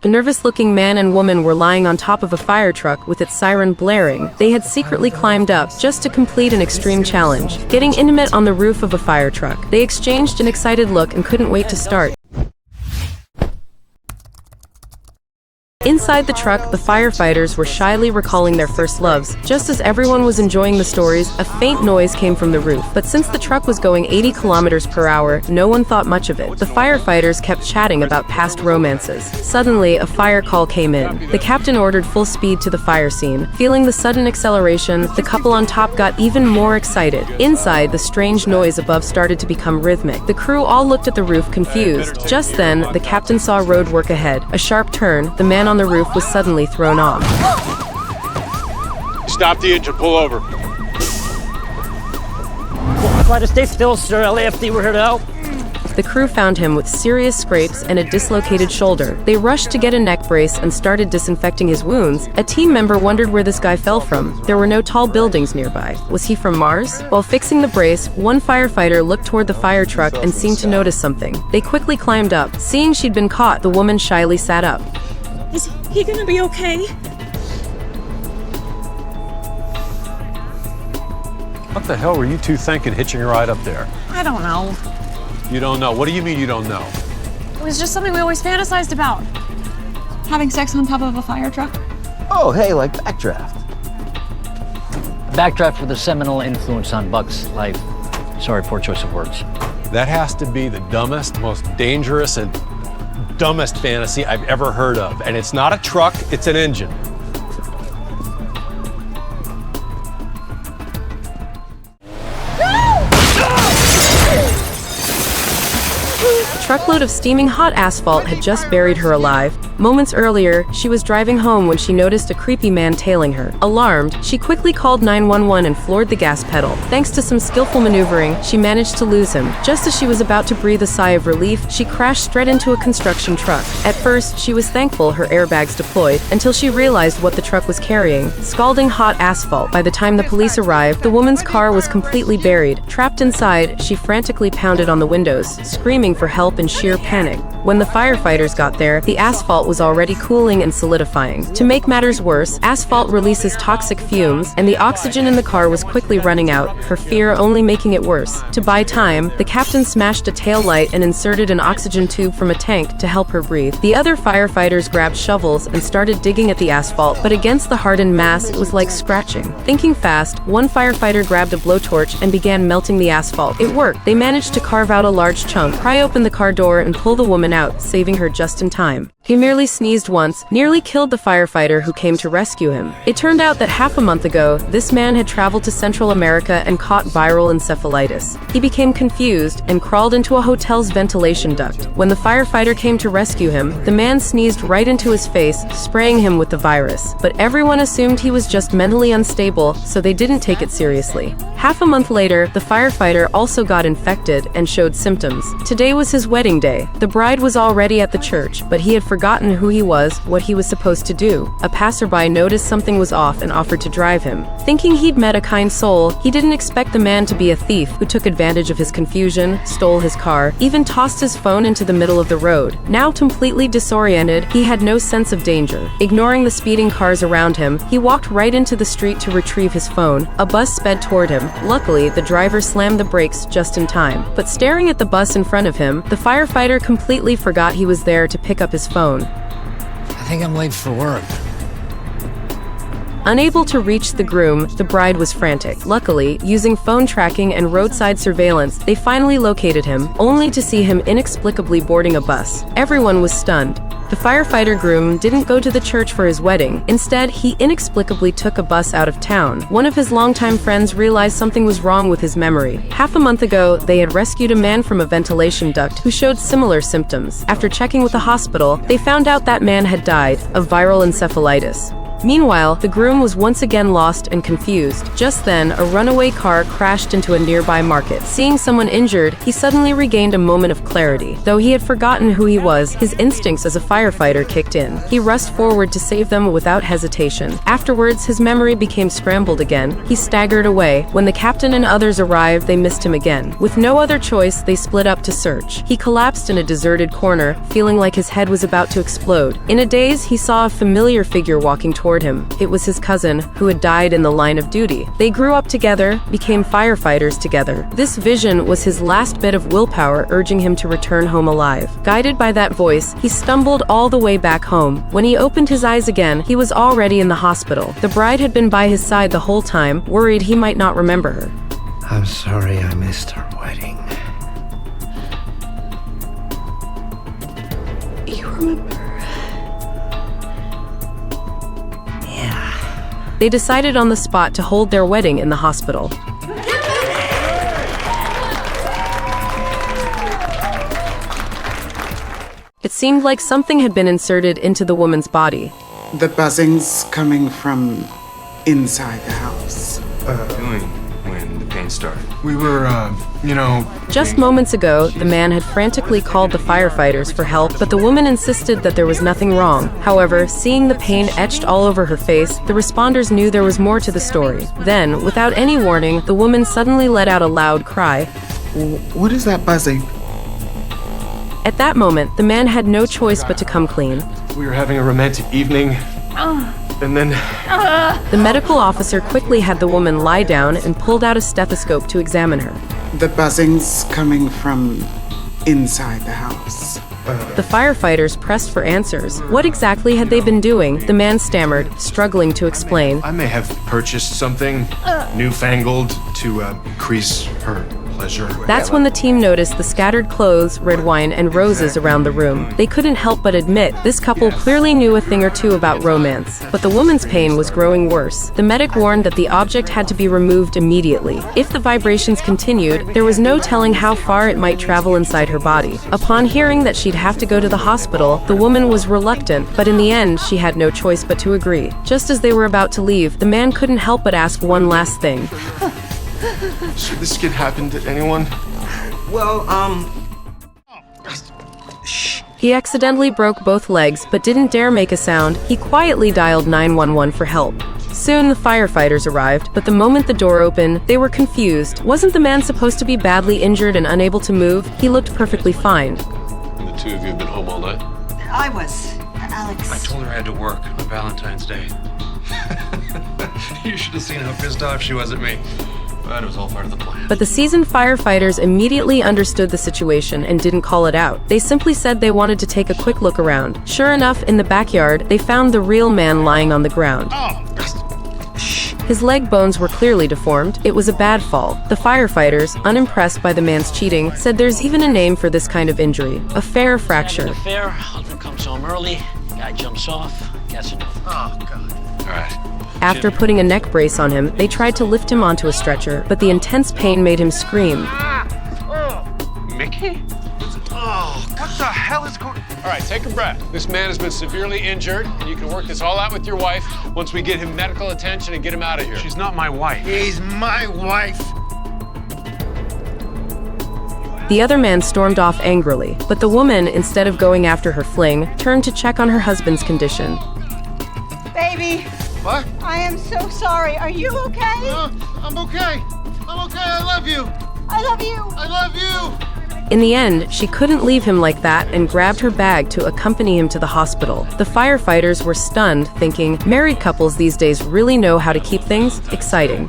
A nervous-looking man and woman were lying on top of a fire truck with its siren blaring. They had secretly climbed up just to complete an extreme challenge, getting intimate on the roof of a fire truck. They exchanged an excited look and couldn't wait to start. Inside the truck, the firefighters were shyly recalling their first loves. Just as everyone was enjoying the stories, a faint noise came from the roof. But since the truck was going 80 kilometers per hour, no one thought much of it. The firefighters kept chatting about past romances. Suddenly, a fire call came in. The captain ordered full speed to the fire scene. Feeling the sudden acceleration, the couple on top got even more excited. Inside, the strange noise above started to become rhythmic. The crew all looked at the roof, confused. Just then, the captain saw road work ahead. A sharp turn, the man on the roof was suddenly thrown off. Stop the engine, pull over. Try to stay still, sir. LAFD, we're here to help. The crew found him with serious scrapes and a dislocated shoulder. They rushed to get a neck brace and started disinfecting his wounds. A team member wondered where this guy fell from. There were no tall buildings nearby. Was he from Mars? While fixing the brace, one firefighter looked toward the fire truck and seemed to notice something. They quickly climbed up. Seeing she'd been caught, the woman shyly sat up. Is he gonna be okay? What the hell were you two thinking hitching a ride up there? I don't know. You don't know? What do you mean you don't know? It was just something we always fantasized about. Having sex on top of a fire truck. Oh, hey, like backdraft. Backdraft with a seminal influence on Buck's life. Sorry, poor choice of words. That has to be the dumbest, most dangerous, and dumbest fantasy I've ever heard of. And it's not a truck, it's an engine. A truckload of steaming hot asphalt had just buried her alive. Moments earlier, she was driving home when she noticed a creepy man tailing her. Alarmed, she quickly called 911 and floored the gas pedal. Thanks to some skillful maneuvering, she managed to lose him. Just as she was about to breathe a sigh of relief, she crashed straight into a construction truck. At first, she was thankful her airbags deployed, until she realized what the truck was carrying: scalding hot asphalt. By the time the police arrived, the woman's car was completely buried. Trapped inside, she frantically pounded on the windows, screaming for help in sheer panic. When the firefighters got there, the asphalt was already cooling and solidifying. To make matters worse, asphalt releases toxic fumes, and the oxygen in the car was quickly running out, her fear only making it worse. To buy time, the captain smashed a tail light and inserted an oxygen tube from a tank to help her breathe. The other firefighters grabbed shovels and started digging at the asphalt, but against the hardened mass, it was like scratching. Thinking fast, one firefighter grabbed a blowtorch and began melting the asphalt. It worked. They managed to carve out a large chunk, pry open the car door, and pull the woman out, saving her just in time. He merely sneezed once, nearly killed the firefighter who came to rescue him. It turned out that half a month ago, this man had traveled to Central America and caught viral encephalitis. He became confused and crawled into a hotel's ventilation duct. When the firefighter came to rescue him, the man sneezed right into his face, spraying him with the virus. But everyone assumed he was just mentally unstable, so they didn't take it seriously. Half a month later, the firefighter also got infected and showed symptoms. Today was his wedding day. The bride was already at the church, but he had forgotten who he was, what he was supposed to do. A passerby noticed something was off and offered to drive him. Thinking he'd met a kind soul, he didn't expect the man to be a thief who took advantage of his confusion, stole his car, even tossed his phone into the middle of the road. Now completely disoriented, he had no sense of danger. Ignoring the speeding cars around him, he walked right into the street to retrieve his phone. A bus sped toward him. Luckily, the driver slammed the brakes just in time. But staring at the bus in front of him, the firefighter completely forgot he was there to pick up his phone. I think I'm late for work. Unable to reach the groom, the bride was frantic. Luckily, using phone tracking and roadside surveillance, they finally located him, only to see him inexplicably boarding a bus. Everyone was stunned. The firefighter groom didn't go to the church for his wedding. Instead, he inexplicably took a bus out of town. One of his longtime friends realized something was wrong with his memory. Half a month ago, they had rescued a man from a ventilation duct who showed similar symptoms. After checking with the hospital, they found out that man had died of viral encephalitis. Meanwhile, the groom was once again lost and confused. Just then, a runaway car crashed into a nearby market. Seeing someone injured, he suddenly regained a moment of clarity. Though he had forgotten who he was, his instincts as a firefighter kicked in. He rushed forward to save them without hesitation. Afterwards, his memory became scrambled again. He staggered away. When the captain and others arrived, they missed him again. With no other choice, they split up to search. He collapsed in a deserted corner, feeling like his head was about to explode. In a daze, he saw a familiar figure walking toward him. It was his cousin, who had died in the line of duty. They grew up together, became firefighters together. This vision was his last bit of willpower, urging him to return home alive. Guided by that voice, he stumbled all the way back home. When he opened his eyes again, he was already in the hospital. The bride had been by his side the whole time, worried he might not remember her. I'm sorry I missed her wedding. You remember? Yeah. They decided on the spot to hold their wedding in the hospital. It seemed like something had been inserted into the woman's body. The buzzing's coming from inside the house. Doing when the pain started. We were, Just moments ago, the man had frantically called the firefighters for help, but the woman insisted that there was nothing wrong. However, seeing the pain etched all over her face, the responders knew there was more to the story. Then, without any warning, the woman suddenly let out a loud cry. What is that buzzing? At that moment, the man had no choice but to come clean. we were having a romantic evening. And then The medical officer quickly had the woman lie down and pulled out a stethoscope to examine her. The buzzing's coming from inside the house. The firefighters pressed for answers. What exactly had they been doing? The man stammered, struggling to explain. I may have purchased something newfangled to increase her pleasure. That's when the team noticed the scattered clothes, red wine, and roses around the room. They couldn't help but admit this couple clearly knew a thing or two about romance. But the woman's pain was growing worse. The medic warned that the object had to be removed immediately. If the vibrations continued, there was no telling how far it might travel inside her body. Upon hearing that she'd have to go to the hospital, the woman was reluctant, but in the end, she had no choice but to agree. Just as they were about to leave, the man couldn't help but ask one last thing. Should this get happen to anyone? Well, He accidentally broke both legs, but didn't dare make a sound. He quietly dialed 911 for help. Soon, the firefighters arrived, but the moment the door opened, they were confused. Wasn't the man supposed to be badly injured and unable to move? He looked perfectly fine. And the two of you have been home all night? I was. Alex. I told her I had to work on Valentine's Day. You should have seen how pissed off she was at me. But it was all part of the plan. But the seasoned firefighters immediately understood the situation and didn't call it out. They simply said they wanted to take a quick look around. Sure enough, in the backyard, they found the real man lying on the ground. His leg bones were clearly deformed. It was a bad fall. The firefighters, unimpressed by the man's cheating, said there's even a name for this kind of injury, a fair fracture. Affair, husband comes home early, guy jumps off, gets enough. Oh, God. All right. After putting a neck brace on him, they tried to lift him onto a stretcher, but the intense pain made him scream. Mickey? Oh, what the hell is going on? All right, take a breath. This man has been severely injured, and you can work this all out with your wife once we get him medical attention and get him out of here. She's not my wife. He's my wife. The other man stormed off angrily, but the woman, instead of going after her fling, turned to check on her husband's condition. Baby. What? I am so sorry. Are you okay? I'm okay. I'm okay. I love you. I love you. I love you. In the end, she couldn't leave him like that and grabbed her bag to accompany him to the hospital. The firefighters were stunned, thinking, married couples these days really know how to keep things exciting.